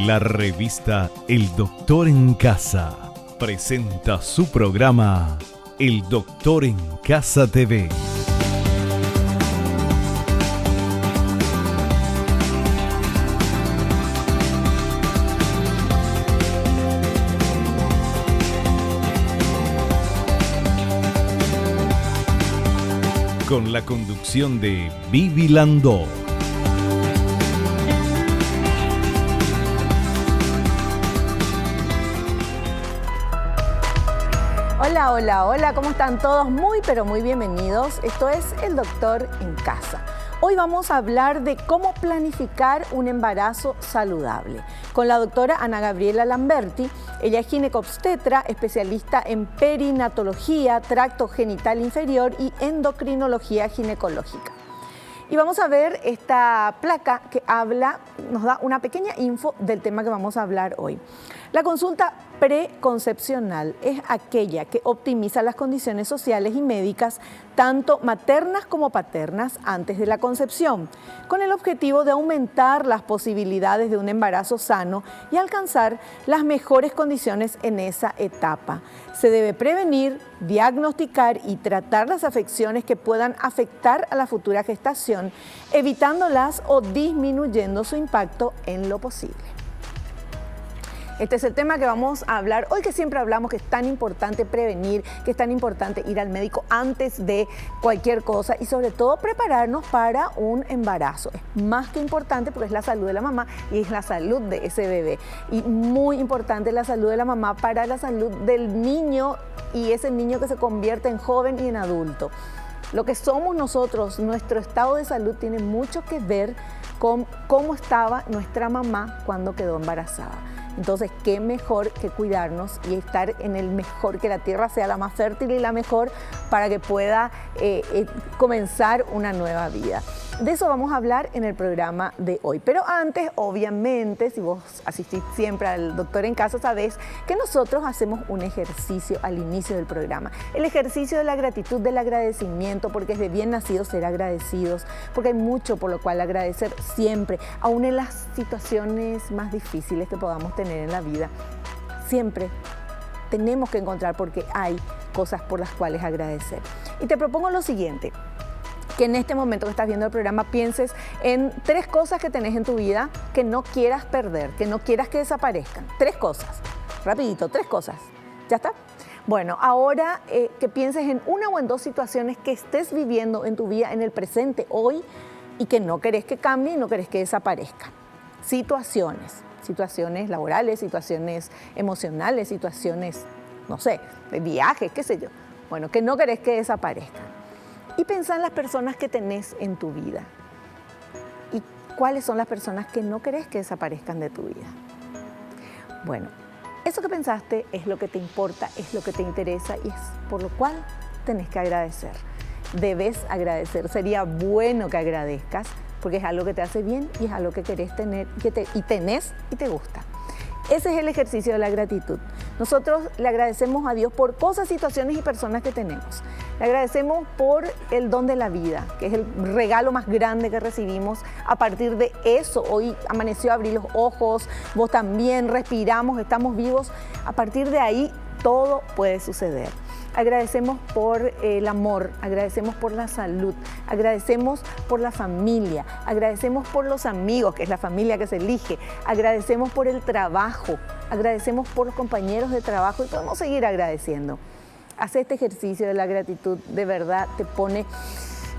La revista El Doctor en Casa presenta su programa El Doctor en Casa TV. Con la conducción de Vivi Landó. Hola, hola, hola, ¿cómo están todos? Muy, pero muy bienvenidos. Esto es El Doctor en Casa. Hoy vamos a hablar de cómo planificar un embarazo saludable con la doctora Ana Gabriela Lamberti. Ella es ginecobstetra, especialista en perinatología, tracto genital inferior y endocrinología ginecológica. Y vamos a ver esta placa que nos da una pequeña info del tema que vamos a hablar hoy. La consulta preconcepcional es aquella que optimiza las condiciones sociales y médicas, tanto maternas como paternas, antes de la concepción, con el objetivo de aumentar las posibilidades de un embarazo sano y alcanzar las mejores condiciones en esa etapa. Se debe prevenir, diagnosticar y tratar las afecciones que puedan afectar a la futura gestación, evitándolas o disminuyendo su impacto en lo posible. Este es el tema que vamos a hablar hoy, que siempre hablamos que es tan importante prevenir, que es tan importante ir al médico antes de cualquier cosa y sobre todo prepararnos para un embarazo. Es más que importante porque es la salud de la mamá y es la salud de ese bebé. Y muy importante la salud de la mamá para la salud del niño y ese niño que se convierte en joven y en adulto. Lo que somos nosotros, nuestro estado de salud tiene mucho que ver con cómo estaba nuestra mamá cuando quedó embarazada. Entonces, qué mejor que cuidarnos y estar en el mejor, que la tierra sea la más fértil y la mejor para que pueda comenzar una nueva vida. De eso vamos a hablar en el programa de hoy. Pero antes, obviamente, si vos asistís siempre al Doctor en Casa, sabés que nosotros hacemos un ejercicio al inicio del programa. El ejercicio de la gratitud, del agradecimiento, porque es de bien nacidos ser agradecidos, porque hay mucho por lo cual agradecer siempre, aún en las situaciones más difíciles que podamos tener en la vida. Siempre tenemos que encontrar porque hay cosas por las cuales agradecer. Y te propongo lo siguiente, que en este momento que estás viendo el programa pienses en 3 cosas que tenés en tu vida que no quieras perder, que no quieras que desaparezcan. 3 cosas, rapidito, 3 cosas. ¿Ya está? Bueno, ahora que pienses en 1 o en 2 situaciones que estés viviendo en tu vida en el presente, hoy, y que no querés que cambie y no querés que desaparezcan. Situaciones laborales, situaciones emocionales, situaciones, no sé, de viajes, qué sé yo. Bueno, que no querés que desaparezcan. Y pensá en las personas que tenés en tu vida. ¿Y cuáles son las personas que no querés que desaparezcan de tu vida? Bueno, eso que pensaste es lo que te importa, es lo que te interesa y es por lo cual tenés que agradecer. Debes agradecer. Sería bueno que agradezcas porque es algo que te hace bien y es algo que querés tener y tenés y te gusta. Ese es el ejercicio de la gratitud. Nosotros le agradecemos a Dios por cosas, situaciones y personas que tenemos. Le agradecemos por el don de la vida, que es el regalo más grande que recibimos. A partir de eso, hoy amaneció, abrí los ojos, vos también, respiramos, estamos vivos. A partir de ahí, todo puede suceder. Agradecemos por el amor, agradecemos por la salud, agradecemos por la familia, agradecemos por los amigos, que es la familia que se elige, agradecemos por el trabajo, agradecemos por los compañeros de trabajo y podemos seguir agradeciendo. Hacer este ejercicio de la gratitud de verdad te pone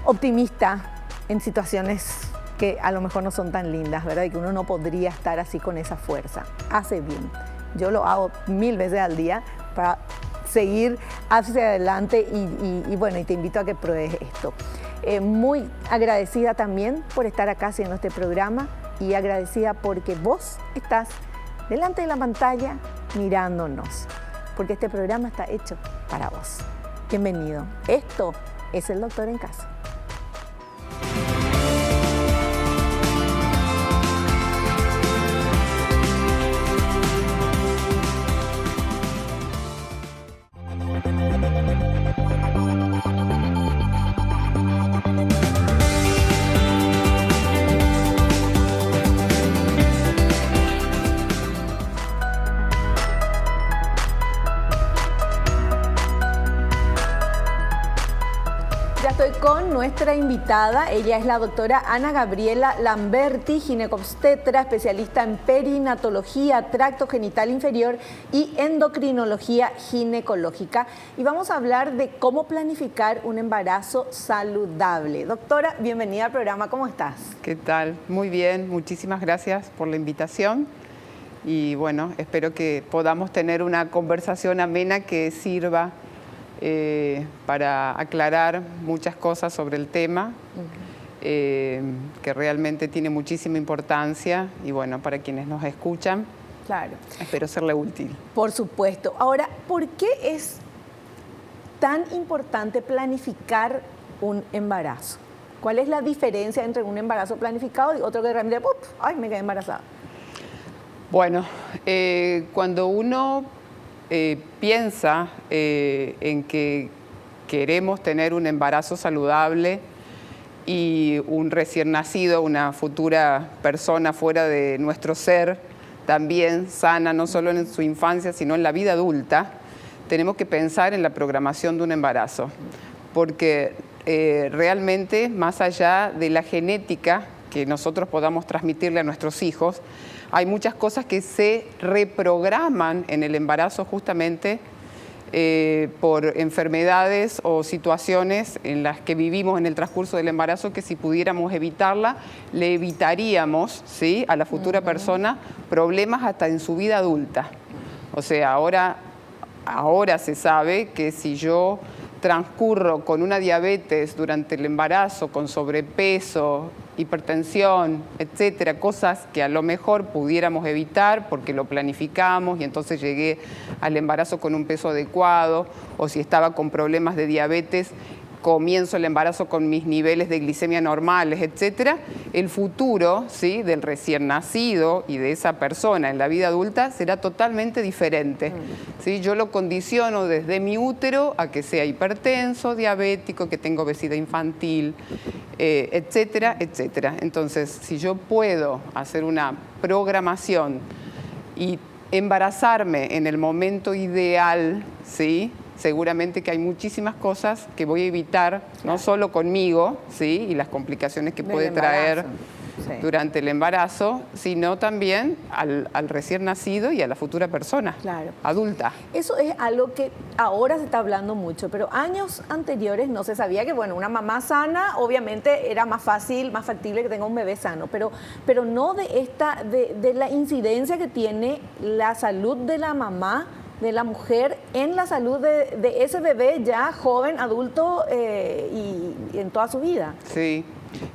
optimista en situaciones que a lo mejor no son tan lindas, ¿verdad? Y que uno no podría estar así con esa fuerza. Hace bien. Yo lo hago 1000 veces al día para seguir hacia adelante y bueno, y te invito a que pruebes esto. Muy agradecida también por estar acá haciendo este programa y agradecida porque vos estás delante de la pantalla mirándonos, porque este programa está hecho para vos. Bienvenido. Esto es El Doctor en Casa. nuestra invitada. Ella es la doctora Ana Gabriela Lamberti, ginecobstetra, especialista en perinatología, tracto genital inferior y endocrinología ginecológica. Y vamos a hablar de cómo planificar un embarazo saludable. Doctora, bienvenida al programa, ¿cómo estás? ¿Qué tal? Muy bien, muchísimas gracias por la invitación. Y bueno, espero que podamos tener una conversación amena que sirva para aclarar muchas cosas sobre el tema, que realmente tiene muchísima importancia y bueno, para quienes nos escuchan, claro, espero serle útil. Por supuesto. Ahora, ¿por qué es tan importante planificar un embarazo? ¿Cuál es la diferencia entre un embarazo planificado y otro que realmente, ¡ay, me quedé embarazada! Bueno, cuando uno piensa en que queremos tener un embarazo saludable y un recién nacido, una futura persona fuera de nuestro ser, también sana, no solo en su infancia, sino en la vida adulta, tenemos que pensar en la programación de un embarazo. Porque realmente, más allá de la genética que nosotros podamos transmitirle a nuestros hijos, hay muchas cosas que se reprograman en el embarazo justamente por enfermedades o situaciones en las que vivimos en el transcurso del embarazo que si pudiéramos evitarla, le evitaríamos, ¿sí?, a la futura persona problemas hasta en su vida adulta. O sea, ahora se sabe que si yo transcurro con una diabetes durante el embarazo, con sobrepeso, hipertensión, etcétera, cosas que a lo mejor pudiéramos evitar porque lo planificamos y entonces llegué al embarazo con un peso adecuado, o si estaba con problemas de diabetes, comienzo el embarazo con mis niveles de glicemia normales, etcétera, el futuro, ¿sí?, del recién nacido y de esa persona en la vida adulta será totalmente diferente. ¿Sí? Yo lo condiciono desde mi útero a que sea hipertenso, diabético, que tenga obesidad infantil, etcétera, etcétera. Entonces, si yo puedo hacer una programación y embarazarme en el momento ideal, ¿sí?, seguramente que hay muchísimas cosas que voy a evitar, no solo conmigo, ¿sí?, y las complicaciones que puede traer durante el embarazo, sino también al recién nacido y a la futura persona adulta. Eso es algo que ahora se está hablando mucho, pero años anteriores no se sabía que, bueno, una mamá sana obviamente era más fácil, más factible que tenga un bebé sano, pero no de la incidencia que tiene la salud de la mamá, de la mujer en la salud de ese bebé ya joven, adulto y en toda su vida. Sí,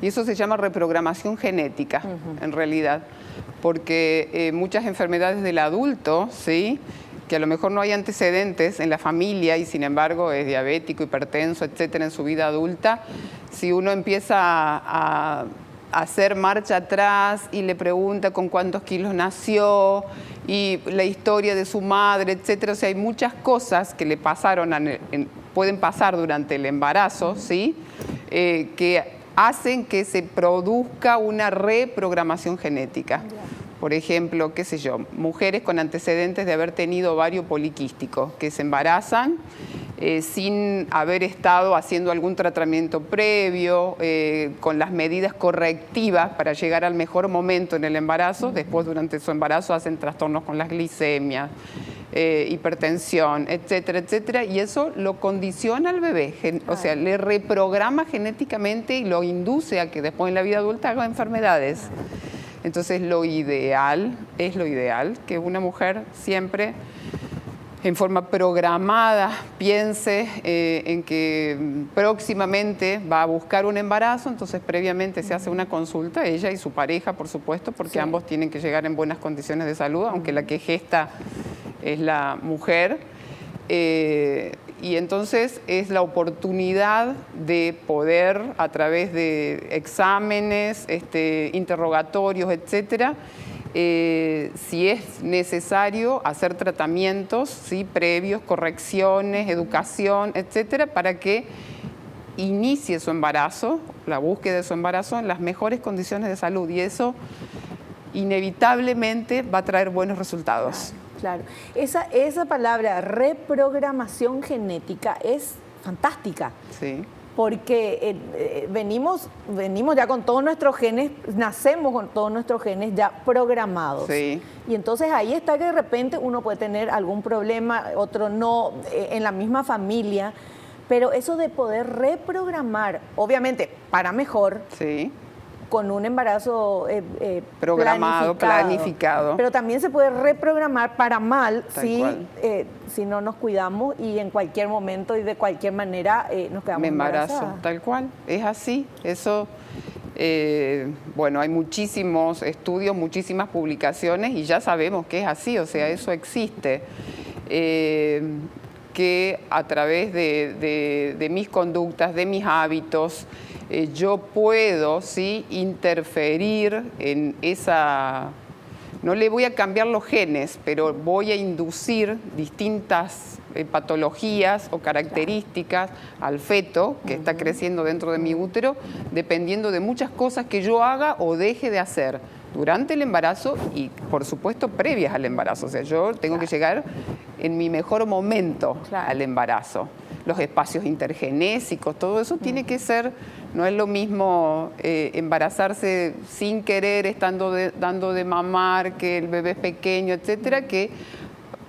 y eso se llama reprogramación genética, en realidad, porque muchas enfermedades del adulto, ¿sí?, que a lo mejor no hay antecedentes en la familia y sin embargo es diabético, hipertenso, etcétera, en su vida adulta, si uno empieza a hacer marcha atrás y le pregunta con cuántos kilos nació y la historia de su madre, etcétera. O sea, hay muchas cosas que le pasaron, pueden pasar durante el embarazo, ¿sí?, que hacen que se produzca una reprogramación genética. Por ejemplo, qué sé yo, mujeres con antecedentes de haber tenido ovario poliquístico, que se embarazan sin haber estado haciendo algún tratamiento previo, con las medidas correctivas para llegar al mejor momento en el embarazo. Después, durante su embarazo, hacen trastornos con las glicemias, hipertensión, etcétera, etcétera, y eso lo condiciona al bebé, o sea, le reprograma genéticamente y lo induce a que después en la vida adulta haga enfermedades. Entonces, lo ideal, que una mujer siempre en forma programada piense en que próximamente va a buscar un embarazo, entonces previamente se hace una consulta, ella y su pareja, por supuesto, porque ambos tienen que llegar en buenas condiciones de salud, aunque la que gesta es la mujer. Y entonces es la oportunidad de poder, a través de exámenes, interrogatorios, etcétera, si es necesario hacer tratamientos, ¿sí?, previos, correcciones, educación, etcétera, para que inicie su embarazo, la búsqueda de su embarazo en las mejores condiciones de salud, y eso inevitablemente va a traer buenos resultados. Claro. Esa palabra reprogramación genética es fantástica. Sí. porque venimos ya con todos nuestros genes, nacemos con todos nuestros genes ya programados. Sí. Y entonces ahí está que de repente uno puede tener algún problema, otro no, en la misma familia. Pero eso de poder reprogramar, obviamente para mejor, Sí. con un embarazo Programado, planificado. Pero también se puede reprogramar para mal Tal cual. si no nos cuidamos y en cualquier momento y de cualquier manera nos quedamos Me embarazo, embarazadas. tal cual, es así. Eso, bueno, hay muchísimos estudios, muchísimas publicaciones y ya sabemos que es así, o sea, eso existe. Que a través de mis conductas, de mis hábitos, yo puedo, ¿sí?, interferir en esa... No le voy a cambiar los genes, pero voy a inducir distintas patologías o características al feto que está creciendo dentro de mi útero, dependiendo de muchas cosas que yo haga o deje de hacer durante el embarazo y, por supuesto, previas al embarazo. O sea, yo tengo que llegar en mi mejor momento al embarazo. Los espacios intergenésicos, todo eso tiene que ser, no es lo mismo embarazarse sin querer, dando de mamar, que el bebé es pequeño, etcétera, que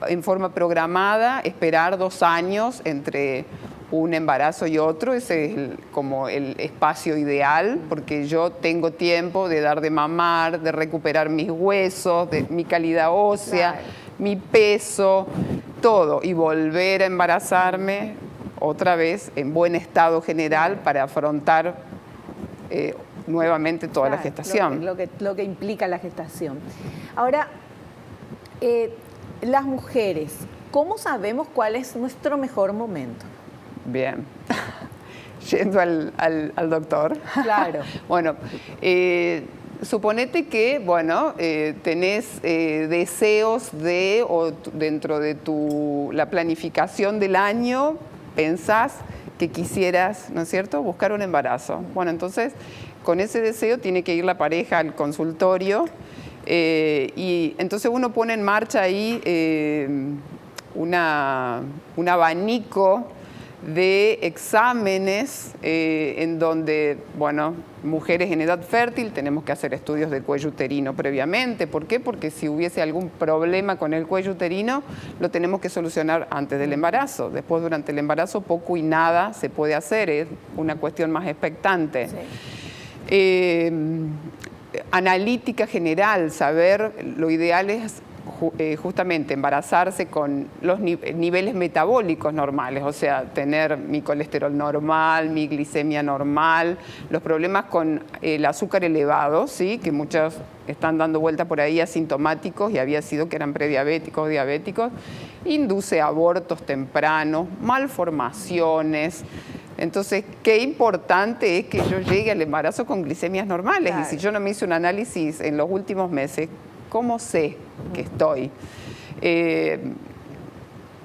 en forma programada esperar 2 años entre un embarazo y otro. Ese es como el espacio ideal, porque yo tengo tiempo de dar de mamar, de recuperar mis huesos, de mi calidad ósea, mi peso, todo, y volver a embarazarme otra vez en buen estado general para afrontar nuevamente toda la gestación. Lo que implica la gestación. Ahora, las mujeres, ¿cómo sabemos cuál es nuestro mejor momento? Bien, yendo al doctor. Claro. Bueno, suponete que, bueno, tenés deseos o dentro de la planificación del año, pensás que quisieras, ¿no es cierto?, buscar un embarazo. Bueno, entonces, con ese deseo tiene que ir la pareja al consultorio y entonces uno pone en marcha ahí un abanico de exámenes en donde, bueno, mujeres en edad fértil tenemos que hacer estudios de cuello uterino previamente. ¿Por qué? Porque si hubiese algún problema con el cuello uterino, lo tenemos que solucionar antes del embarazo. Después, durante el embarazo, poco y nada se puede hacer, es una cuestión más expectante. Sí. Analítica general, saber, lo ideal es justamente embarazarse con los niveles metabólicos normales, o sea, tener mi colesterol normal, mi glicemia normal, los problemas con el azúcar elevado, ¿sí?, que muchos están dando vuelta por ahí asintomáticos y había sido que eran prediabéticos, diabéticos, induce abortos tempranos, malformaciones. Entonces, qué importante es que yo llegue al embarazo con glicemias normales. Claro. Y si yo no me hice un análisis en los últimos meses, ¿cómo sé que estoy? Te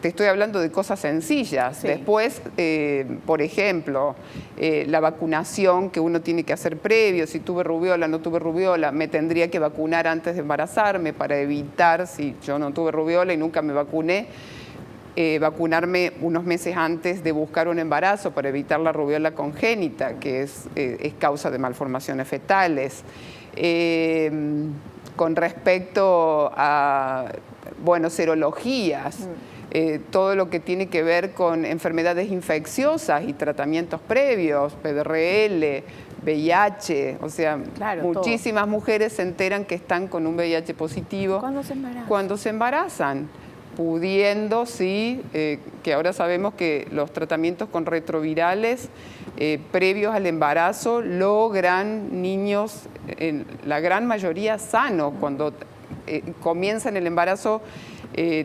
estoy hablando de cosas sencillas. Sí. Después, por ejemplo, la vacunación que uno tiene que hacer previo, si tuve rubiola, no tuve rubiola, me tendría que vacunar antes de embarazarme para evitar, si yo no tuve rubiola y nunca me vacuné, vacunarme unos meses antes de buscar un embarazo para evitar la rubiola congénita, que es causa de malformaciones fetales. Con respecto a, bueno, serologías, todo lo que tiene que ver con enfermedades infecciosas y tratamientos previos, PDRL, VIH, o sea, claro, muchísimas todo. Mujeres se enteran que están con un VIH positivo cuando se embarazan, pudiendo, sí, que ahora sabemos que los tratamientos con retrovirales previos al embarazo logran niños, en la gran mayoría sanos, cuando comienzan el embarazo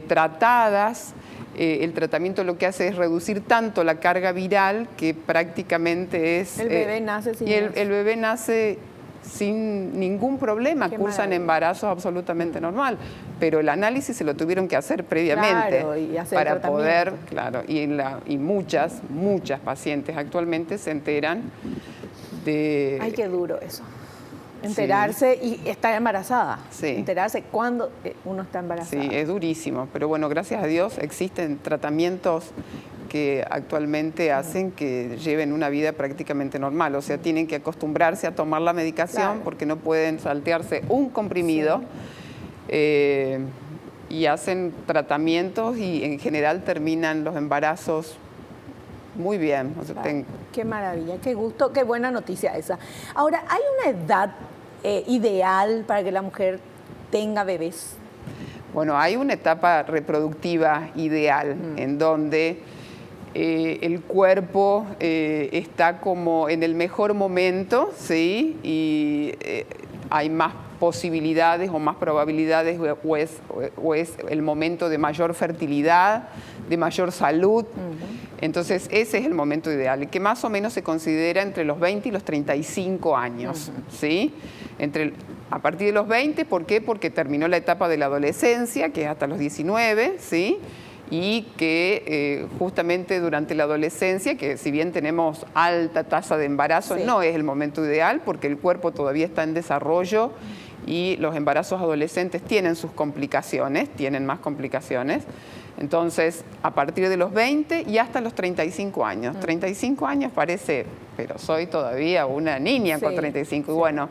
tratadas. El tratamiento lo que hace es reducir tanto la carga viral que prácticamente es... El bebé nace sin el bebé nace sin ningún problema, cursan embarazos absolutamente normal, pero el análisis se lo tuvieron que hacer previamente, claro, y hacer para poder, claro, y muchas pacientes actualmente se enteran de... Ay, qué duro eso. Enterarse y estar embarazada. Sí. Enterarse cuando uno está embarazada. Sí, es durísimo, pero bueno, gracias a Dios existen tratamientos que actualmente hacen que lleven una vida prácticamente normal. O sea, tienen que acostumbrarse a tomar la medicación, Claro. porque no pueden saltearse un comprimido. Y hacen tratamientos y en general terminan los embarazos muy bien. O sea, Claro. Qué maravilla, qué gusto, qué buena noticia esa. Ahora, ¿hay una edad ideal para que la mujer tenga bebés? Bueno, hay una etapa reproductiva ideal en donde el cuerpo está como en el mejor momento, ¿sí? Y hay más posibilidades o más probabilidades o es el momento de mayor fertilidad, de mayor salud. Entonces, ese es el momento ideal, que más o menos se considera entre los 20 y los 35 años, ¿sí? A partir de los 20, ¿por qué? Porque terminó la etapa de la adolescencia, que es hasta los 19, ¿sí? Y que justamente durante la adolescencia, que si bien tenemos alta tasa de embarazo, Sí. no es el momento ideal porque el cuerpo todavía está en desarrollo y los embarazos adolescentes tienen sus complicaciones, tienen más complicaciones. Entonces, a partir de los 20 y hasta los 35 años. 35 años parece, pero soy todavía una niña con Sí, 35. Y bueno,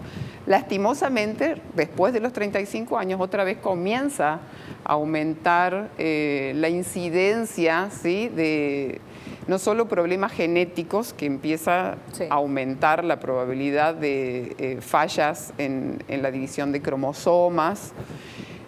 lastimosamente, después de los 35 años, otra vez comienza a aumentar la incidencia, ¿sí? De no solo problemas genéticos, que empieza Sí. a aumentar la probabilidad de fallas en la división de cromosomas.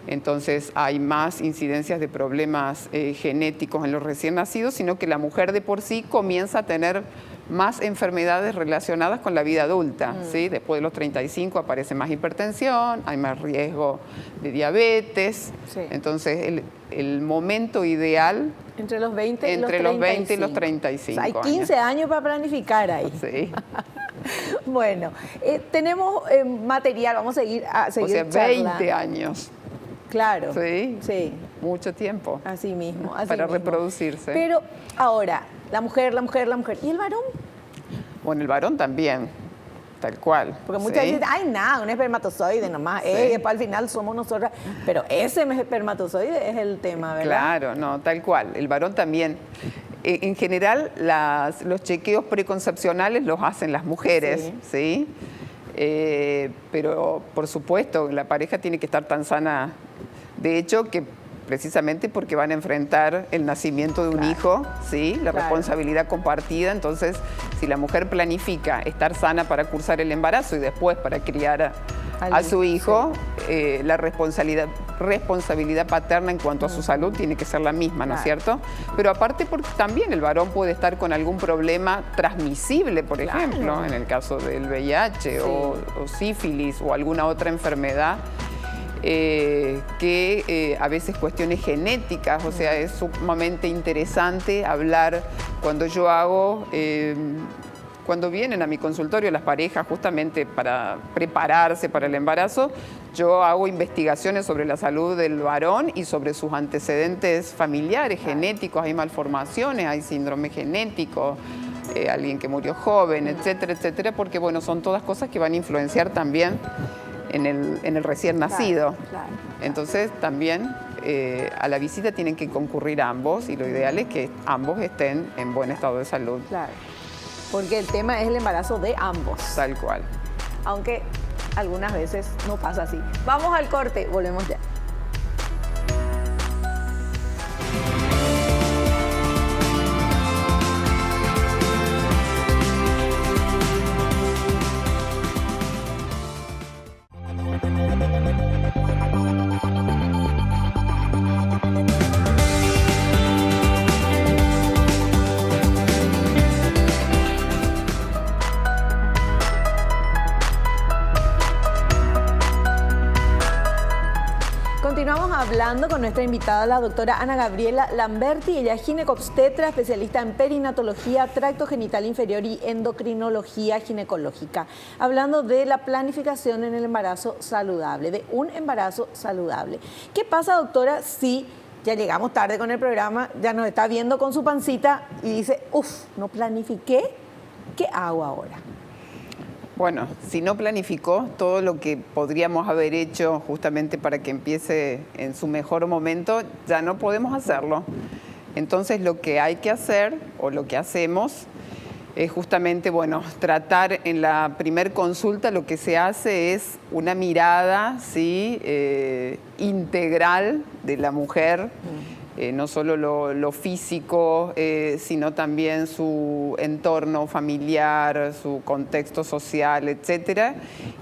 Entonces hay más incidencias de problemas genéticos en los recién nacidos, sino que la mujer de por sí comienza a tener más enfermedades relacionadas con la vida adulta, ¿sí? Después de los 35 aparece más hipertensión, hay más riesgo de diabetes. Sí. Entonces el momento ideal Entre los 20 y entre los 20 y los 35 hay 15 años para planificar ahí. Sí. Bueno, tenemos material, vamos a seguir O sea, 20 charlando. años. Claro. Sí. Sí. Mucho tiempo Así mismo. Así para mismo. reproducirse. Pero ahora, la mujer. ¿Y el varón? Bueno, el varón también, tal cual. Porque muchas ¿sí? veces, ay, nada, un espermatozoide nomás, Sí. después al final somos nosotras. Pero ese espermatozoide es el tema, ¿verdad? Claro, no, tal cual. El varón también. En general, los chequeos preconcepcionales los hacen las mujeres, ¿sí? Pero, por supuesto, la pareja tiene que estar tan sana. De hecho, que precisamente porque van a enfrentar el nacimiento de un hijo, ¿sí? La responsabilidad compartida. Entonces, si la mujer planifica estar sana para cursar el embarazo y después para criar a su hijo, la responsabilidad paterna en cuanto a su salud tiene que ser la misma, ¿no es cierto? Pero aparte, porque también el varón puede estar con algún problema transmisible, por ejemplo, en el caso del VIH o sífilis o alguna otra enfermedad. Que a veces cuestiones genéticas, o sea, es sumamente interesante hablar cuando yo hago, cuando vienen a mi consultorio las parejas justamente para prepararse para el embarazo, yo hago investigaciones sobre la salud del varón y sobre sus antecedentes familiares, genéticos, hay malformaciones, hay síndrome genético, alguien que murió joven, etcétera, etcétera, porque bueno, son todas cosas que van a influenciar también en el recién nacido. Claro. Entonces también a la visita tienen que concurrir ambos y lo ideal es que ambos estén en buen estado de salud. Claro. Porque el tema es el embarazo de ambos. Tal cual. Aunque algunas veces no pasa así. Vamos al corte, volvemos ya. Continuamos hablando con nuestra invitada, la doctora Ana Gabriela Lamberti. Ella es ginecobstetra, especialista en perinatología, tracto genital inferior y endocrinología ginecológica. Hablando de la planificación en el embarazo saludable, de un embarazo saludable. ¿Qué pasa, doctora, si ya llegamos tarde con el programa, ya nos está viendo con su pancita y dice, uff, no planifiqué, ¿qué hago ahora? Bueno, si no planificó todo lo que podríamos haber hecho justamente para que empiece en su mejor momento, ya no podemos hacerlo. Entonces lo que hay que hacer, o lo que hacemos, es justamente, bueno, tratar en la primer consulta, lo que se hace es una mirada, ¿sí? Integral de la mujer, no solo lo físico, sino también su entorno familiar, su contexto social, etcétera,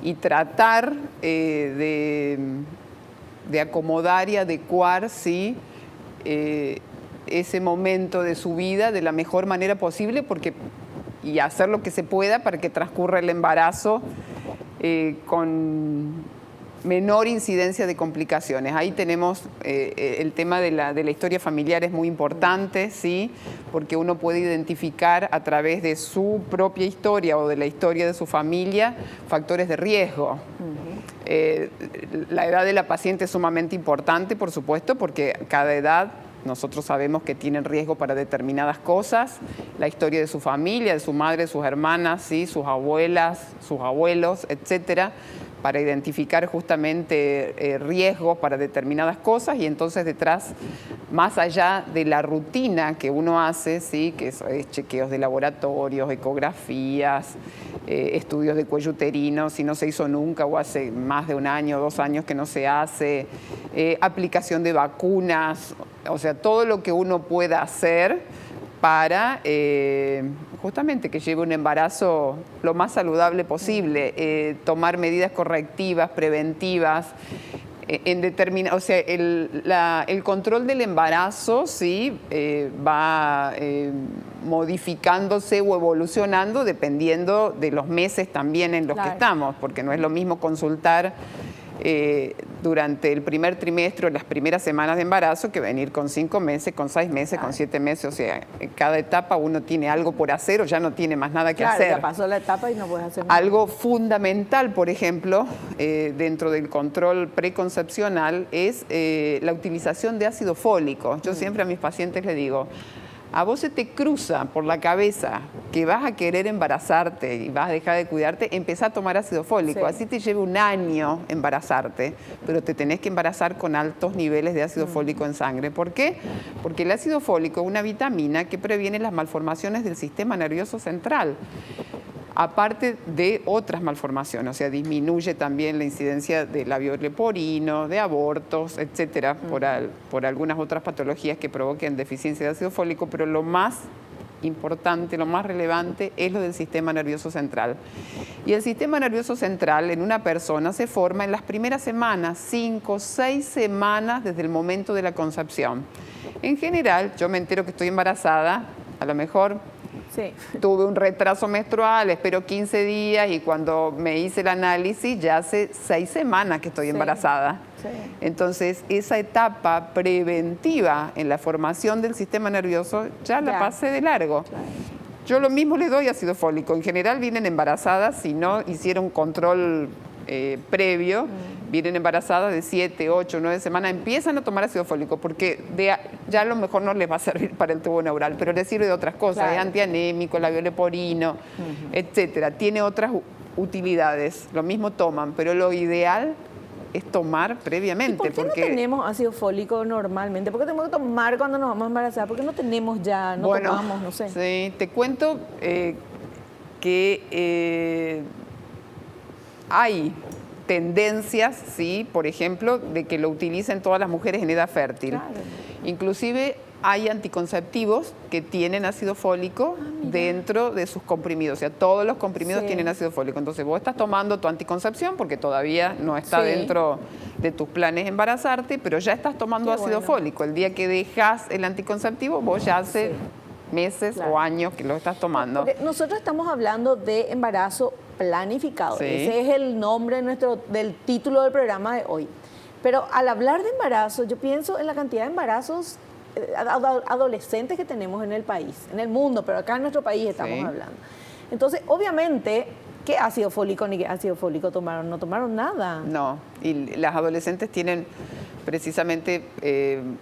y tratar de acomodar y adecuar, ¿sí? Ese momento de su vida de la mejor manera posible, y hacer lo que se pueda para que transcurra el embarazo con menor incidencia de complicaciones. Ahí tenemos el tema de la historia familiar, es muy importante, ¿sí? Porque uno puede identificar a través de su propia historia o de la historia de su familia factores de riesgo. La edad de la paciente es sumamente importante, por supuesto, porque cada edad nosotros sabemos que tienen riesgo para determinadas cosas, la historia de su familia, de su madre, de sus hermanas, ¿sí? Sus abuelas, sus abuelos, etcétera, para identificar justamente riesgos para determinadas cosas, y entonces detrás, más allá de la rutina que uno hace, ¿sí? Que es chequeos de laboratorios, ecografías, estudios de cuello uterino, si no se hizo nunca o hace más de 1 año, 2 años que no se hace, aplicación de vacunas, o sea, todo lo que uno pueda hacer para justamente que lleve un embarazo lo más saludable posible, tomar medidas correctivas, preventivas, o sea, el control del embarazo, sí, va modificándose o evolucionando dependiendo de los meses también en los que estamos, porque no es lo mismo consultar durante el primer trimestre o las primeras semanas de embarazo que venir con 5 meses, con 6 meses, con 7 meses. O sea, en cada etapa uno tiene algo por hacer o ya no tiene más nada que hacer. Ya pasó la etapa y no puedes hacer nada. Algo fundamental, por ejemplo, dentro del control preconcepcional es la utilización de ácido fólico. Yo siempre a mis pacientes les digo, a vos se te cruza por la cabeza que vas a querer embarazarte y vas a dejar de cuidarte, empezá a tomar ácido fólico. Sí. Así te lleve 1 año embarazarte, pero te tenés que embarazar con altos niveles de ácido fólico en sangre. ¿Por qué? Porque el ácido fólico es una vitamina que previene las malformaciones del sistema nervioso central, aparte de otras malformaciones, o sea, disminuye también la incidencia de labio leporino, de abortos, etcétera, por algunas otras patologías que provoquen deficiencia de ácido fólico, pero lo más importante, lo más relevante es lo del sistema nervioso central. Y el sistema nervioso central en una persona se forma en las primeras semanas, 5, 6 semanas desde el momento de la concepción. En general, yo me entero que estoy embarazada, a lo mejor tuve un retraso menstrual, espero 15 días y cuando me hice el análisis ya hace 6 semanas que estoy embarazada. Sí. Entonces, esa etapa preventiva en la formación del sistema nervioso ya la pasé de largo. Claro. Yo lo mismo le doy ácido fólico. En general vienen embarazadas si no hicieron control previo, vienen embarazadas de 7, 8, 9 semanas, empiezan a tomar ácido fólico porque ya a lo mejor no les va a servir para el tubo neural, pero les sirve de otras cosas, es antianémico, labio leporino, etcétera. Tiene otras utilidades, lo mismo toman, pero lo ideal es tomar previamente. ¿Y por qué no tenemos ácido fólico normalmente? ¿Por qué tenemos que tomar cuando nos vamos a embarazar? ¿Por qué no tenemos ya, no tomamos, no sé? Sí, te cuento que hay tendencias, sí, por ejemplo, de que lo utilicen todas las mujeres en edad fértil. Claro. Inclusive hay anticonceptivos que tienen ácido fólico dentro de sus comprimidos. O sea, todos los comprimidos tienen ácido fólico. Entonces vos estás tomando tu anticoncepción porque todavía no está dentro de tus planes embarazarte, pero ya estás tomando ácido fólico. El día que dejas el anticonceptivo, vos ya hace meses o años que lo estás tomando. Porque nosotros estamos hablando de embarazo planificado. Ese es el nombre del título del programa de hoy. Pero al hablar de embarazo, yo pienso en la cantidad de embarazos adolescentes que tenemos en el país, en el mundo, pero acá en nuestro país estamos hablando. Entonces, obviamente, ¿qué ácido fólico ni qué ácido fólico tomaron? No tomaron nada. No, y las adolescentes tienen precisamente,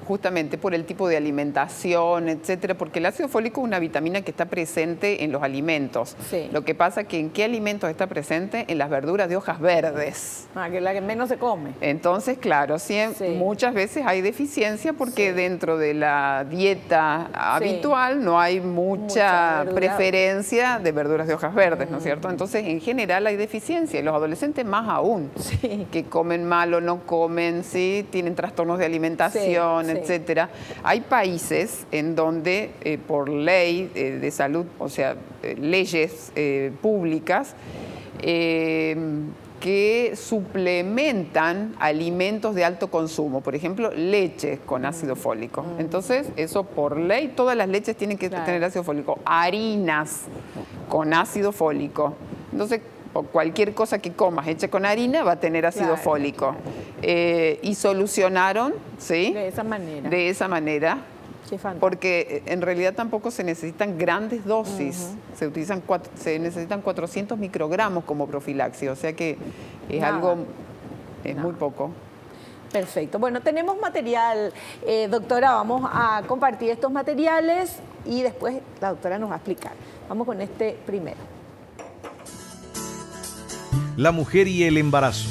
justamente por el tipo de alimentación, etcétera, porque el ácido fólico es una vitamina que está presente en los alimentos. Sí. Lo que pasa es que ¿en qué alimentos está presente? En las verduras de hojas verdes. Que es la que menos se come. Entonces, claro, muchas veces hay deficiencia porque dentro de la dieta habitual no hay mucha preferencia de verduras de hojas verdes, ¿no es cierto? Entonces, en general hay deficiencia, y los adolescentes más aún, que comen mal o no comen, ¿sí? Tienen trastornos de alimentación, etcétera. Hay países en donde por ley de salud, o sea, leyes públicas, que suplementan alimentos de alto consumo, por ejemplo, leches con ácido fólico. Entonces, eso por ley, todas las leches tienen que tener ácido fólico. Harinas con ácido fólico. Entonces, cualquier cosa que comas hecha con harina va a tener ácido fólico. Y solucionaron, ¿sí? De esa manera. De esa manera. Porque en realidad tampoco se necesitan grandes dosis, se necesitan 400 microgramos como profilaxis, o sea que es muy poco. Perfecto. Bueno, tenemos material, doctora, vamos a compartir estos materiales y después la doctora nos va a explicar. Vamos con este primero. La mujer y el embarazo.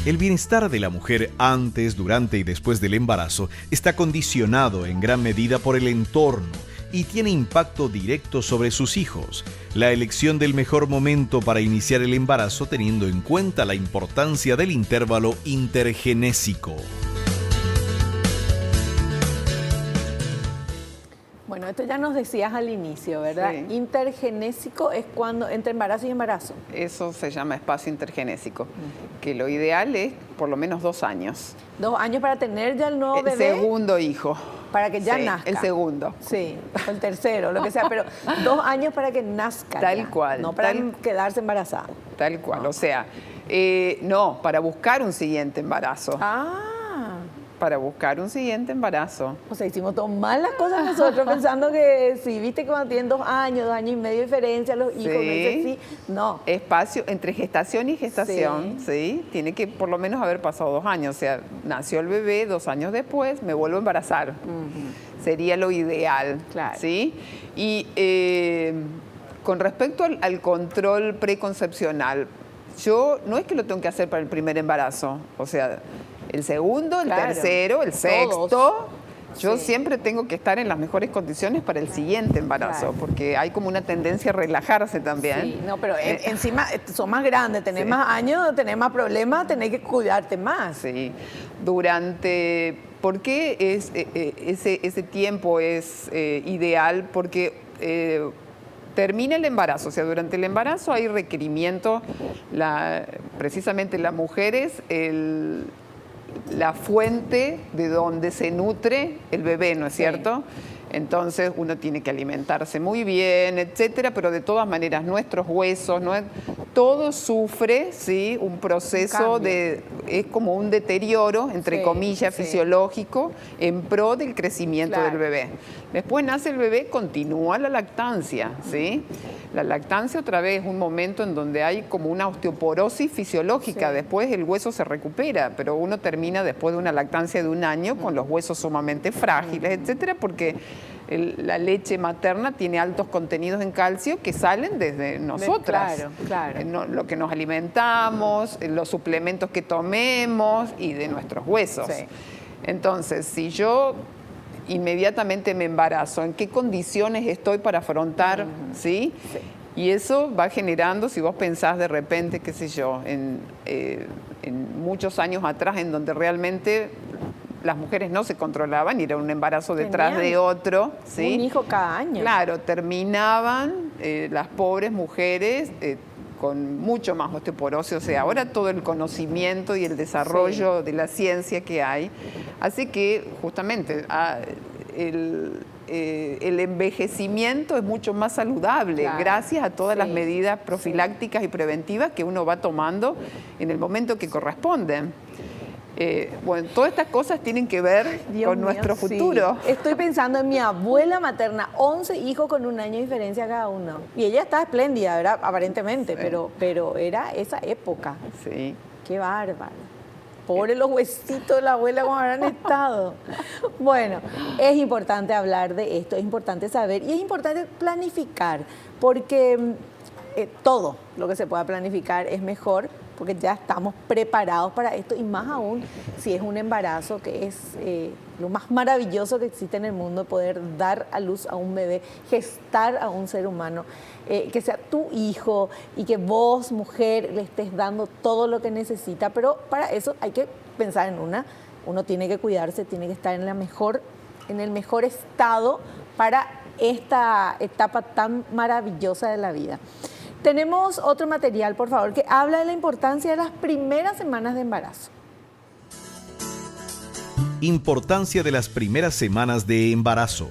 El bienestar de la mujer antes, durante y después del embarazo está condicionado en gran medida por el entorno y tiene impacto directo sobre sus hijos. La elección del mejor momento para iniciar el embarazo teniendo en cuenta la importancia del intervalo intergenésico. Bueno, esto ya nos decías al inicio, ¿verdad? Sí. Intergenésico es cuando entre embarazo y embarazo. Eso se llama espacio intergenésico, que lo ideal es por lo menos 2 años. 2 años para tener ya el nuevo bebé. El segundo hijo. Para que ya nazca. El segundo. Sí, o el tercero, lo que sea, pero 2 años para que nazca. Tal cual. No para quedarse embarazada. Tal cual, o sea, no, para buscar un siguiente embarazo. Para buscar un siguiente embarazo. O sea, hicimos todas mal las cosas nosotros pensando que sí, viste que cuando tienen 2 años, 2 años y medio de diferencia, los hijos, no. Espacio entre gestación y gestación, sí. Tiene que por lo menos haber pasado 2 años. O sea, nació el bebé, 2 años después, me vuelvo a embarazar. Sería lo ideal, claro. ¿sí? Y con respecto al control preconcepcional, yo no es que lo tengo que hacer para el primer embarazo, o sea, el segundo, el tercero, el sexto. Yo siempre tengo que estar en las mejores condiciones para el siguiente embarazo, porque hay como una tendencia a relajarse también. Sí, no, pero encima son más grandes, tenés más años, tenés más problemas, tenés que cuidarte más. Sí, ¿por qué ese tiempo es ideal? Porque termina el embarazo, o sea, durante el embarazo hay requerimientos, precisamente las mujeres, la fuente de donde se nutre el bebé, ¿no es cierto? Entonces uno tiene que alimentarse muy bien, etcétera, pero de todas maneras nuestros huesos, todo sufre, ¿sí? Un proceso es como un deterioro, entre comillas, fisiológico, en pro del crecimiento del bebé. Después nace el bebé, continúa la lactancia, ¿sí? La lactancia otra vez es un momento en donde hay como una osteoporosis fisiológica, después el hueso se recupera, pero uno termina después de una lactancia de 1 año con los huesos sumamente frágiles, etcétera, porque la leche materna tiene altos contenidos en calcio que salen desde nosotras. Claro. Lo que nos alimentamos, los suplementos que tomemos y de nuestros huesos. Entonces, si yo inmediatamente me embarazo, ¿en qué condiciones estoy para afrontar? ¿Sí? Y eso va generando, si vos pensás de repente, qué sé yo, en muchos años atrás, en donde realmente las mujeres no se controlaban y era un embarazo detrás de otro. ¿sí? Un hijo cada año. Claro, terminaban las pobres mujeres con mucho más osteoporosis. O sea, ahora todo el conocimiento y el desarrollo de la ciencia que hay hace que justamente el envejecimiento es mucho más saludable gracias a todas las medidas profilácticas y preventivas que uno va tomando en el momento que corresponden. Bueno, todas estas cosas tienen que ver con nuestro futuro. Estoy pensando en mi abuela materna, 11 hijos con 1 año de diferencia cada uno. Y ella está espléndida, ¿verdad? Aparentemente, pero era esa época. Sí. Qué bárbaro. Pobre los huesitos de la abuela, ¿cómo habrán estado? Bueno, es importante hablar de esto, es importante saber y es importante planificar, porque todo lo que se pueda planificar es mejor, porque ya estamos preparados para esto y más aún si es un embarazo, que es lo más maravilloso que existe en el mundo, poder dar a luz a un bebé, gestar a un ser humano, que sea tu hijo y que vos, mujer, le estés dando todo lo que necesita, pero para eso hay que pensar en uno tiene que cuidarse, tiene que estar en el mejor estado para esta etapa tan maravillosa de la vida. Tenemos otro material, por favor, que habla de la importancia de las primeras semanas de embarazo. Importancia de las primeras semanas de embarazo.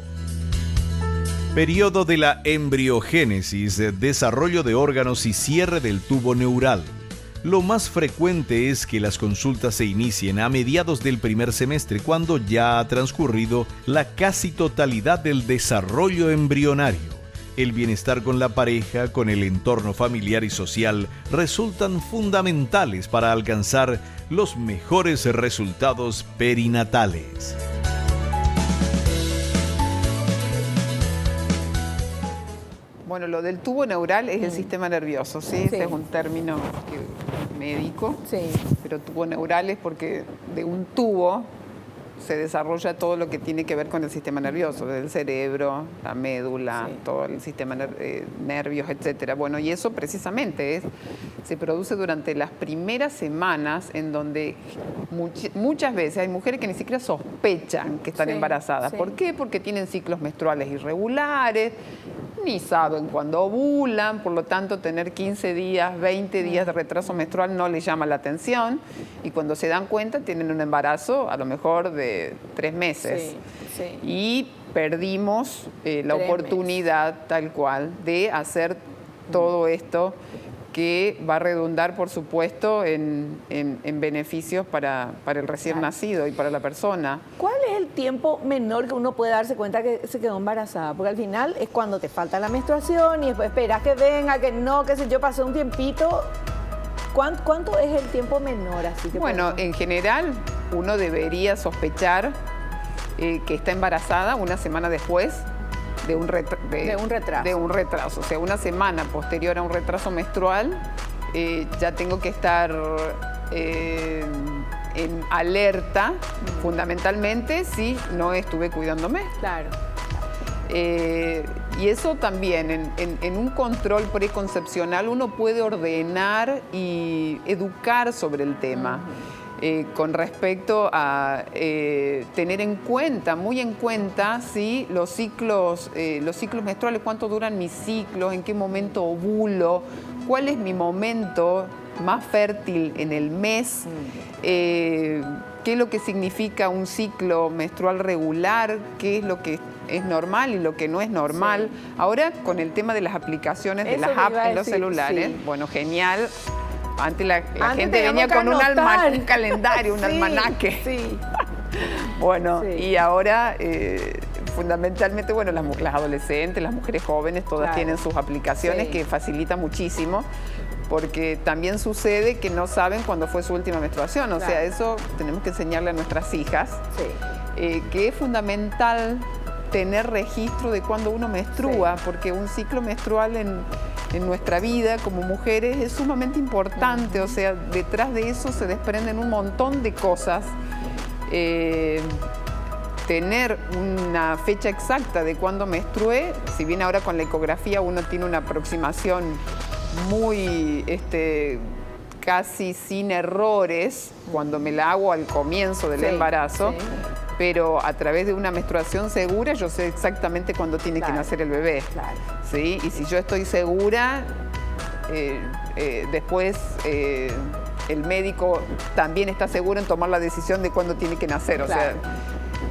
Periodo de la embriogénesis, desarrollo de órganos y cierre del tubo neural. Lo más frecuente es que las consultas se inicien a mediados del primer semestre, cuando ya ha transcurrido la casi totalidad del desarrollo embrionario. El bienestar con la pareja, con el entorno familiar y social, resultan fundamentales para alcanzar los mejores resultados perinatales. Bueno, lo del tubo neural es el sistema nervioso, ¿sí? Ese es un término médico, pero tubo neural es porque de un tubo se desarrolla todo lo que tiene que ver con el sistema nervioso, desde el cerebro, la médula, todo el sistema nervios, etcétera. Bueno, y eso precisamente se produce durante las primeras semanas, en donde muchas veces hay mujeres que ni siquiera sospechan que están embarazadas. ¿Por qué? Porque tienen ciclos menstruales irregulares, ni saben cuándo ovulan, por lo tanto tener 15 días, 20 días de retraso menstrual no les llama la atención, y cuando se dan cuenta tienen un embarazo a lo mejor de 3 meses. Y perdimos la oportunidad tal cual de hacer todo esto, que va a redundar, por supuesto, en beneficios para el recién nacido y para la persona. ¿Cuál es el tiempo menor que uno puede darse cuenta que se quedó embarazada? Porque al final es cuando te falta la menstruación y después esperas que venga, que no, que sé yo, pasó un tiempito. ¿Cuánto es el tiempo menor? Así que bueno, en general uno debería sospechar que está embarazada una semana después de un retraso. O sea, una semana posterior a un retraso menstrual, ya tengo que estar en alerta, fundamentalmente si no estuve cuidándome. Claro. Y eso también, en un control preconcepcional, uno puede ordenar y educar sobre el tema. Con respecto a tener en cuenta, muy en cuenta, ¿sí? los ciclos menstruales, cuánto duran mis ciclos, en qué momento ovulo, cuál es mi momento más fértil en el mes, qué es lo que significa un ciclo menstrual regular, qué es lo que es normal y lo que no es normal. Ahora, con el tema de las aplicaciones, de las apps en los celulares, bueno, genial. Antes la gente venía con un calendario, un almanaque. Bueno, y ahora fundamentalmente, bueno, las adolescentes, las mujeres jóvenes, todas tienen sus aplicaciones que facilitan muchísimo, porque también sucede que no saben cuándo fue su última menstruación. O sea, eso tenemos que enseñarle a nuestras hijas, que es fundamental tener registro de cuándo uno menstrua, porque un ciclo menstrual en nuestra vida como mujeres es sumamente importante. O sea, detrás de eso se desprenden un montón de cosas. Tener una fecha exacta de cuándo menstrué, si bien ahora con la ecografía uno tiene una aproximación muy casi sin errores cuando me la hago al comienzo del embarazo, pero a través de una menstruación segura yo sé exactamente cuándo tiene que nacer el bebé. ¿Sí? Y si yo estoy segura, después el médico también está seguro en tomar la decisión de cuándo tiene que nacer. O sea,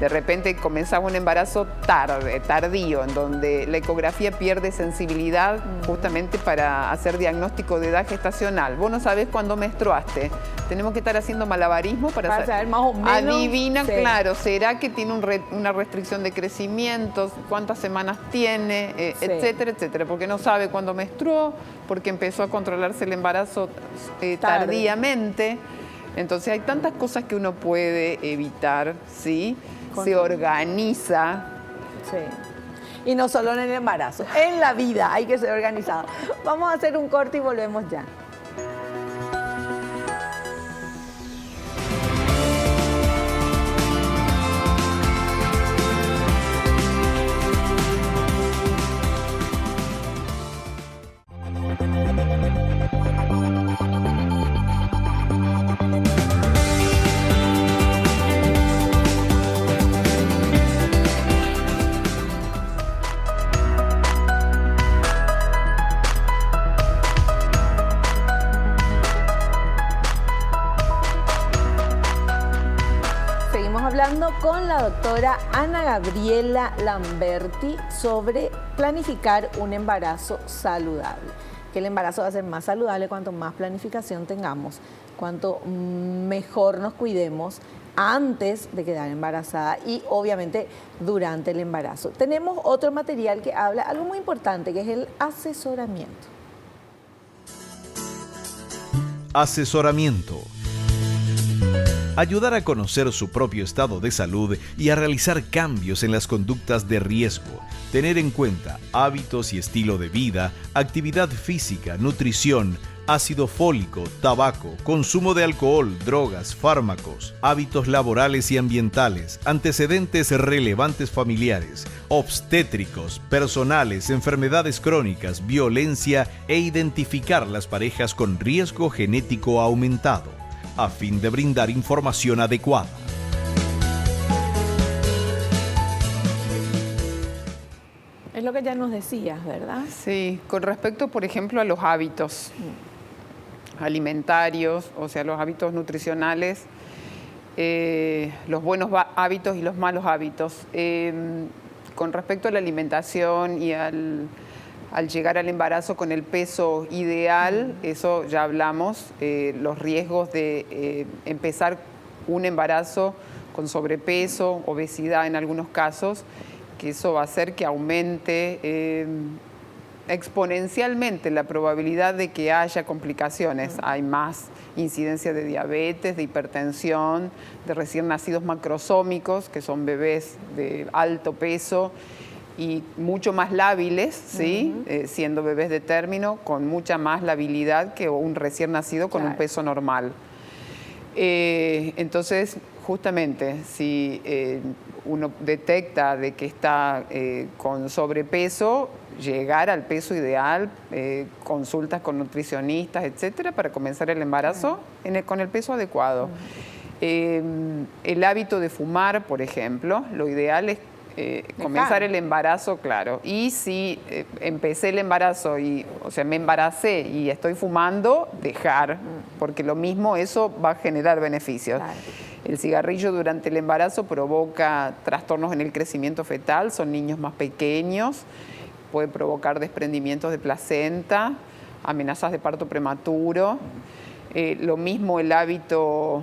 de repente comenzaba un embarazo tardío, en donde la ecografía pierde sensibilidad justamente para hacer diagnóstico de edad gestacional. Vos no sabés cuándo menstruaste. Tenemos que estar haciendo malabarismo para saber más o menos. Adivina, claro, ¿será que tiene una restricción de crecimiento? ¿Cuántas semanas tiene? Etcétera, etcétera. Porque no sabe cuándo menstruó, porque empezó a controlarse el embarazo tardíamente. Entonces hay tantas cosas que uno puede evitar, ¿sí? Con- Se organiza. Sí. Y no solo en el embarazo, en la vida hay que ser organizado. Vamos a hacer un corte y volvemos ya. Seguimos hablando con la doctora Ana Gabriela Lamberti sobre planificar un embarazo saludable. Que el embarazo va a ser más saludable cuanto más planificación tengamos, cuanto mejor nos cuidemos antes de quedar embarazada y obviamente durante el embarazo. Tenemos otro material que habla algo muy importante, que es el asesoramiento. Asesoramiento. Ayudar a conocer su propio estado de salud y a realizar cambios en las conductas de riesgo. Tener en cuenta hábitos y estilo de vida, actividad física, nutrición, ácido fólico, tabaco, consumo de alcohol, drogas, fármacos, hábitos laborales y ambientales, antecedentes relevantes familiares, obstétricos, personales, enfermedades crónicas, violencia e identificar las parejas con riesgo genético aumentado, a fin de brindar información adecuada. Es lo que ya nos decías, ¿verdad? Sí, con respecto, por ejemplo, a los hábitos alimentarios, o sea, los hábitos nutricionales, los buenos hábitos y los malos hábitos. Con respecto a la alimentación y al llegar al embarazo con el peso ideal, eso ya hablamos, los riesgos de empezar un embarazo con sobrepeso, obesidad en algunos casos, que eso va a hacer que aumente exponencialmente la probabilidad de que haya complicaciones. Hay más incidencia de diabetes, de hipertensión, de recién nacidos macrosómicos, que son bebés de alto peso y mucho más lábiles, ¿sí? Siendo bebés de término, con mucha más labilidad que un recién nacido con un peso normal. Entonces, justamente, si uno detecta de que está con sobrepeso, llegar al peso ideal, consultas con nutricionistas, etcétera, para comenzar el embarazo con el peso adecuado. El hábito de fumar, por ejemplo, lo ideal es comenzar el embarazo, claro. Y si empecé el embarazo, o sea, me embaracé y estoy fumando, dejar, porque lo mismo eso va a generar beneficios. Claro. El cigarrillo durante el embarazo provoca trastornos en el crecimiento fetal, son niños más pequeños, puede provocar desprendimientos de placenta, amenazas de parto prematuro. Lo mismo el hábito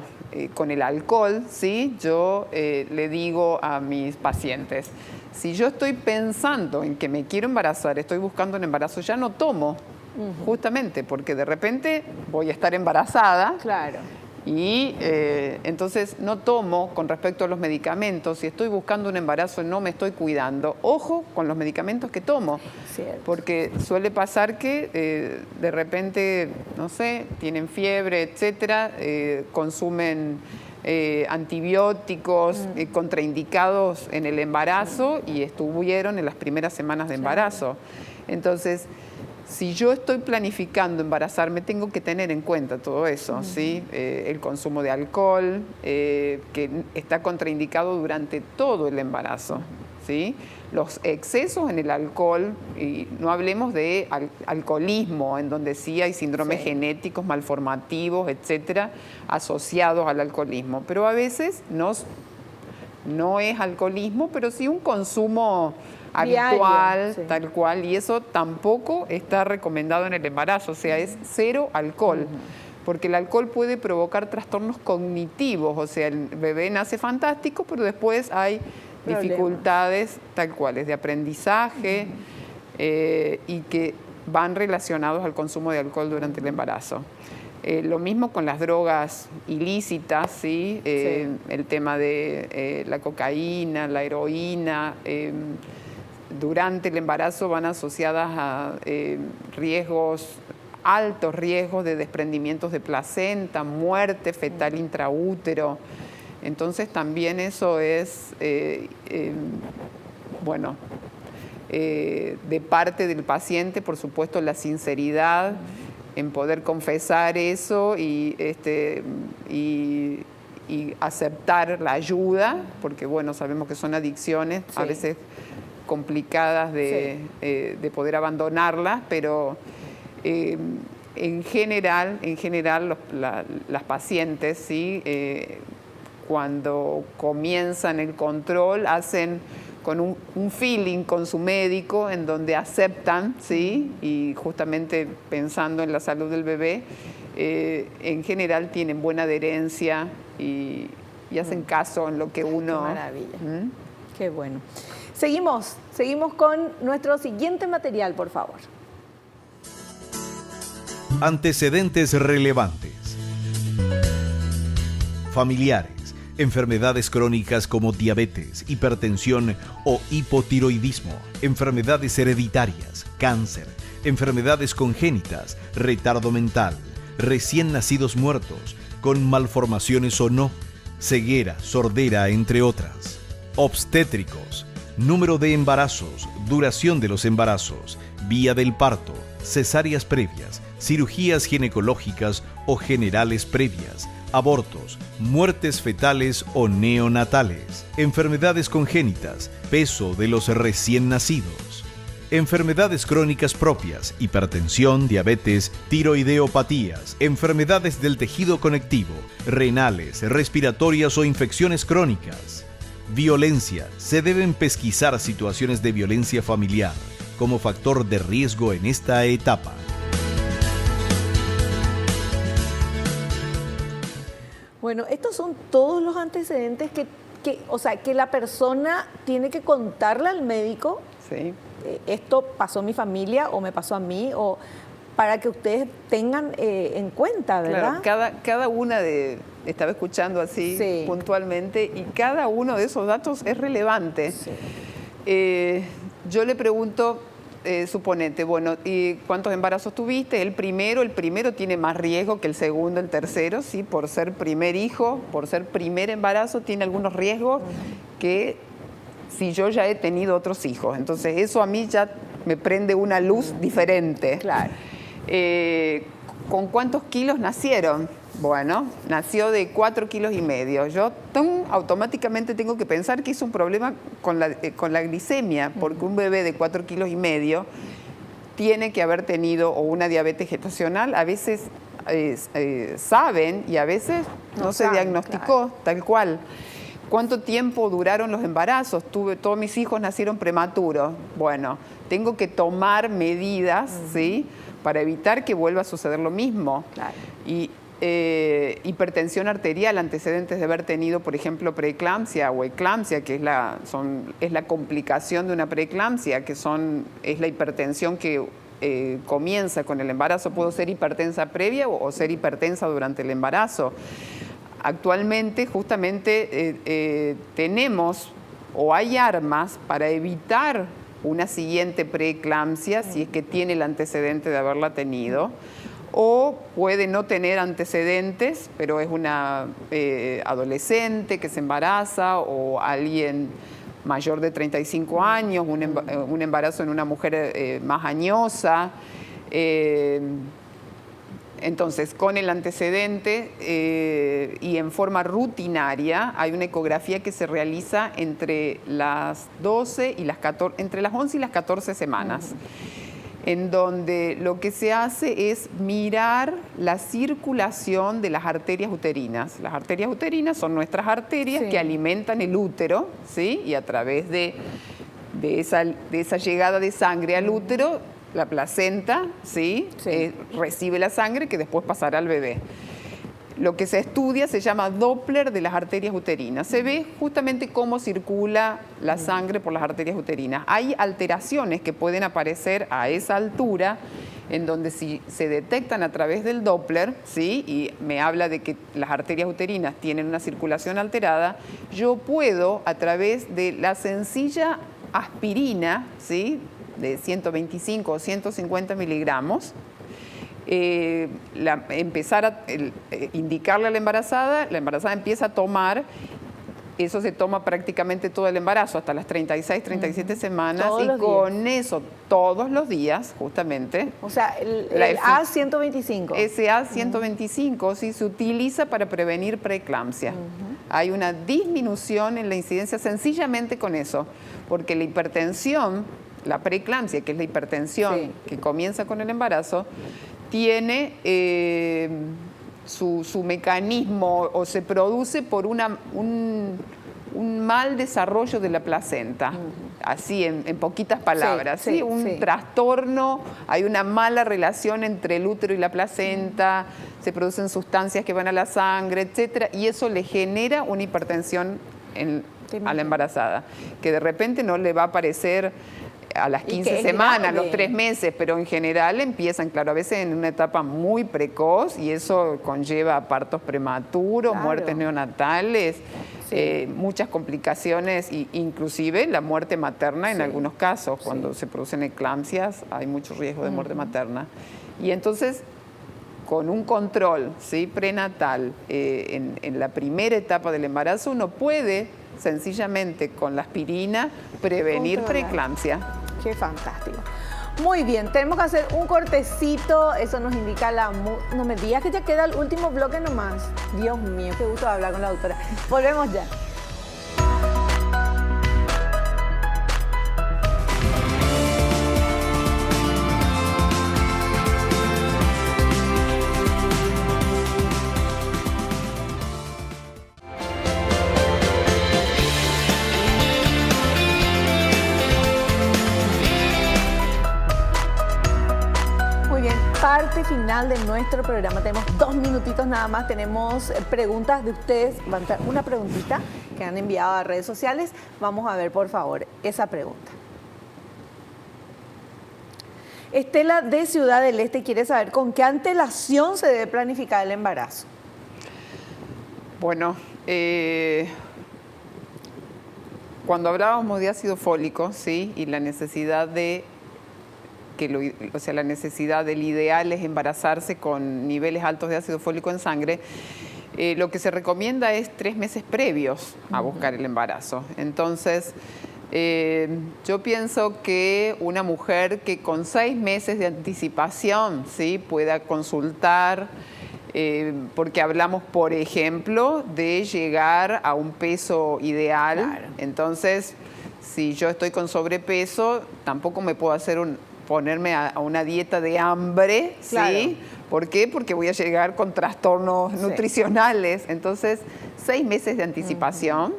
con el alcohol, ¿sí? Yo le digo a mis pacientes, si yo estoy pensando en que me quiero embarazar, estoy buscando un embarazo, ya no tomo, justamente porque de repente voy a estar embarazada. Claro. Y entonces no tomo con respecto a los medicamentos. Si estoy buscando un embarazo, no me estoy cuidando. Ojo con los medicamentos que tomo. Cierto. Porque suele pasar que de repente, no sé, tienen fiebre, etcétera, consumen antibióticos contraindicados en el embarazo y estuvieron en las primeras semanas de embarazo. Entonces, si yo estoy planificando embarazarme, tengo que tener en cuenta todo eso, ¿sí? El consumo de alcohol, que está contraindicado durante todo el embarazo, ¿sí? Los excesos en el alcohol, y no hablemos de alcoholismo, en donde sí hay síndromes genéticos, malformativos, etcétera, asociados al alcoholismo. Pero a veces no es alcoholismo, pero sí un consumo habitual, tal cual, y eso tampoco está recomendado en el embarazo, o sea, es cero alcohol, porque el alcohol puede provocar trastornos cognitivos, o sea, el bebé nace fantástico, pero después hay dificultades tal cuales de aprendizaje y que van relacionados al consumo de alcohol durante el embarazo. Lo mismo con las drogas ilícitas, ¿sí? El tema de la cocaína, la heroína, durante el embarazo van asociadas a altos riesgos de desprendimientos de placenta, muerte fetal intraútero. Entonces también eso es, de parte del paciente, por supuesto, la sinceridad en poder confesar eso y aceptar la ayuda, porque bueno, sabemos que son adicciones, a veces complicadas de poder abandonarlas, pero en general las pacientes, ¿sí? Cuando comienzan el control, hacen con un feeling con su médico en donde aceptan, ¿sí? Y justamente pensando en la salud del bebé, en general tienen buena adherencia y hacen caso en lo que uno... Qué maravilla. Qué bueno. Seguimos con nuestro siguiente material, por favor. Antecedentes relevantes. Familiares. Enfermedades crónicas como diabetes, hipertensión o hipotiroidismo, enfermedades hereditarias, cáncer, enfermedades congénitas, retardo mental, recién nacidos muertos, con malformaciones o no, ceguera, sordera, entre otras. Obstétricos, número de embarazos, duración de los embarazos, vía del parto, cesáreas previas, cirugías ginecológicas o generales previas, abortos, muertes fetales o neonatales, enfermedades congénitas, peso de los recién nacidos, enfermedades crónicas propias, hipertensión, diabetes, tiroideopatías, enfermedades del tejido conectivo, renales, respiratorias o infecciones crónicas. Violencia. Se deben pesquisar situaciones de violencia familiar como factor de riesgo en esta etapa. Bueno, estos son todos los antecedentes que la persona tiene que contarle al médico. Sí. Esto pasó a mi familia o me pasó a mí, o para que ustedes tengan en cuenta, ¿verdad? Claro, cada una estaba escuchando así puntualmente, y cada uno de esos datos es relevante. Sí. Yo le pregunto, suponete, bueno, ¿y cuántos embarazos tuviste? El primero tiene más riesgo que el segundo, el tercero, ¿sí? Por ser primer hijo, por ser primer embarazo, tiene algunos riesgos que si yo ya he tenido otros hijos. Entonces eso a mí ya me prende una luz diferente. Claro. ¿Con cuántos kilos nacieron? Bueno, nació de 4,5 kilos. Yo automáticamente tengo que pensar que es un problema con la glicemia, porque un bebé de 4,5 kilos tiene que haber tenido o una diabetes gestacional. A veces saben y a veces no se diagnosticó, claro. Tal cual. ¿Cuánto tiempo duraron los embarazos? Todos mis hijos nacieron prematuros. Bueno, tengo que tomar medidas, ¿sí? Para evitar que vuelva a suceder lo mismo. Claro. Y hipertensión arterial, antecedentes de haber tenido, por ejemplo, preeclampsia o eclampsia, que es la complicación de una preeclampsia, que es la hipertensión que comienza con el embarazo. Puedo ser hipertensa previa o ser hipertensa durante el embarazo. Actualmente, justamente, tenemos o hay armas para evitar una siguiente preeclampsia, si es que tiene el antecedente de haberla tenido, o puede no tener antecedentes, pero es una adolescente que se embaraza o alguien mayor de 35 años, un embarazo en una mujer más añosa. Entonces, con el antecedente y en forma rutinaria, hay una ecografía que se realiza entre las 11 y las 14 semanas. En donde lo que se hace es mirar la circulación de las arterias uterinas. Las arterias uterinas son nuestras arterias que alimentan el útero, ¿sí? Y a través de esa llegada de sangre al útero, la placenta, ¿sí? Recibe la sangre que después pasará al bebé. Lo que se estudia se llama Doppler de las arterias uterinas. Se ve justamente cómo circula la sangre por las arterias uterinas. Hay alteraciones que pueden aparecer a esa altura en donde si se detectan a través del Doppler, ¿sí? Y me habla de que las arterias uterinas tienen una circulación alterada, yo puedo, a través de la sencilla aspirina, ¿sí? De 125 o 150 miligramos, empezar a indicarle a la embarazada empieza a tomar. Eso se toma prácticamente todo el embarazo, hasta las 36, 37 semanas. Todos y los con eso, todos los días, justamente. O sea, el A125. Ese A125 sí se utiliza para prevenir preeclampsia. Hay una disminución en la incidencia sencillamente con eso, porque la hipertensión, la preeclampsia, que es la hipertensión que comienza con el embarazo, tiene su mecanismo o se produce por un mal desarrollo de la placenta, así en poquitas palabras, un trastorno, hay una mala relación entre el útero y la placenta, se producen sustancias que van a la sangre, etcétera, y eso le genera una hipertensión a la embarazada, que de repente no le va a aparecer a las 15 semanas, a los 3 meses, pero en general empiezan, claro, a veces en una etapa muy precoz y eso conlleva partos prematuros, muertes neonatales, muchas complicaciones, inclusive la muerte materna en algunos casos. Cuando se producen eclampsias hay mucho riesgo de muerte materna. Y entonces, con un control prenatal en la primera etapa del embarazo, uno puede sencillamente con la aspirina prevenir preeclampsia. Qué fantástico. Muy bien, tenemos que hacer un cortecito, eso nos indica no me digas que ya queda el último bloque nomás. Dios mío, qué gusto hablar con la doctora. Volvemos ya. Parte final de nuestro programa. Tenemos 2 minutitos nada más. Tenemos preguntas de ustedes. Va a entrar una preguntita que han enviado a redes sociales. Vamos a ver, por favor, esa pregunta. Estela de Ciudad del Este quiere saber con qué antelación se debe planificar el embarazo. Bueno, cuando hablábamos de ácido fólico, y la necesidad la necesidad del ideal es embarazarse con niveles altos de ácido fólico en sangre, lo que se recomienda es 3 meses previos a buscar el embarazo. Entonces, yo pienso que una mujer que con 6 meses de anticipación pueda consultar, porque hablamos, por ejemplo, de llegar a un peso ideal. Claro. Entonces, si yo estoy con sobrepeso, tampoco me puedo ponerme a una dieta de hambre, claro. ¿Por qué? Porque voy a llegar con trastornos nutricionales. Entonces, 6 meses de anticipación,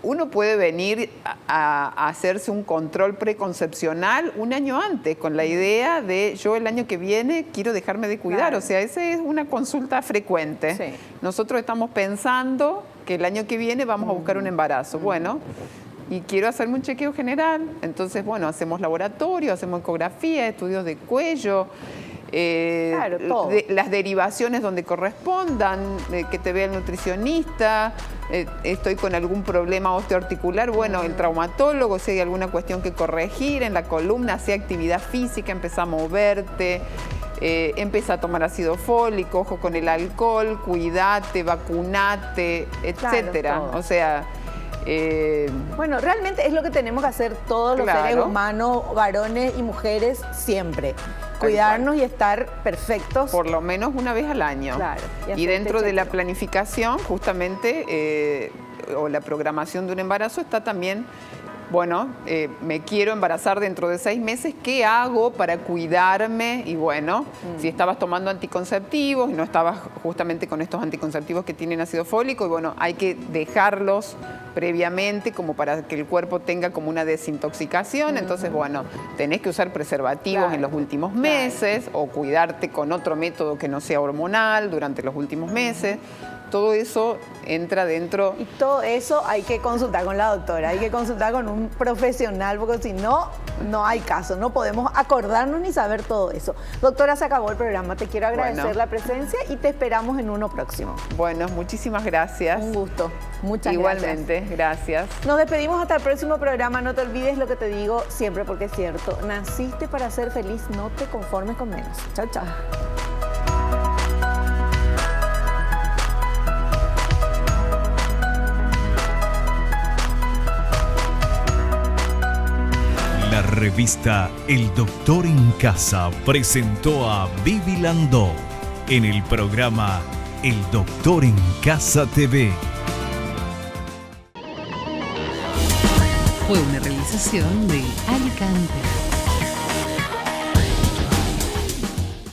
Uno puede venir a hacerse un control preconcepcional un año antes, con la idea de yo el año que viene quiero dejarme de cuidar. Claro. O sea, esa es una consulta frecuente. Sí. Nosotros estamos pensando que el año que viene vamos a buscar un embarazo. Bueno, y quiero hacerme un chequeo general. Entonces, bueno, hacemos laboratorio, hacemos ecografía, estudios de cuello, todo. Las derivaciones donde correspondan, que te vea el nutricionista, estoy con algún problema osteoarticular, bueno, el traumatólogo, si hay alguna cuestión que corregir en la columna, hacer actividad física, empieza a moverte, empieza a tomar ácido fólico, ojo con el alcohol, cuídate, vacunate, etcétera. Claro, o sea... bueno, realmente es lo que tenemos que hacer todos los seres humanos, varones y mujeres, siempre. Cuidarnos y estar perfectos. Por lo menos una vez al año. Claro. Y dentro de la planificación, justamente, o la programación de un embarazo, está también, bueno, me quiero embarazar dentro de 6 meses, ¿qué hago para cuidarme? Y bueno, si estabas tomando anticonceptivos y no estabas justamente con estos anticonceptivos que tienen ácido fólico, y bueno, hay que dejarlos previamente como para que el cuerpo tenga como una desintoxicación. Entonces, bueno, tenés que usar preservativos en los últimos meses o cuidarte con otro método que no sea hormonal durante los últimos meses. todo eso entra dentro. Y todo eso hay que consultar con la doctora, hay que consultar con un profesional, porque si no, no hay caso, no podemos acordarnos ni saber todo eso. Doctora, se acabó el programa, te quiero agradecer la presencia y te esperamos en uno próximo. Bueno, muchísimas gracias. Un gusto, muchas Igualmente, gracias. Nos despedimos hasta el próximo programa, no te olvides lo que te digo siempre porque es cierto, naciste para ser feliz, no te conformes con menos. Chao, chao. La revista El Doctor en Casa presentó a Vivi Landó en el programa El Doctor en Casa TV. Fue una realización de Alicante.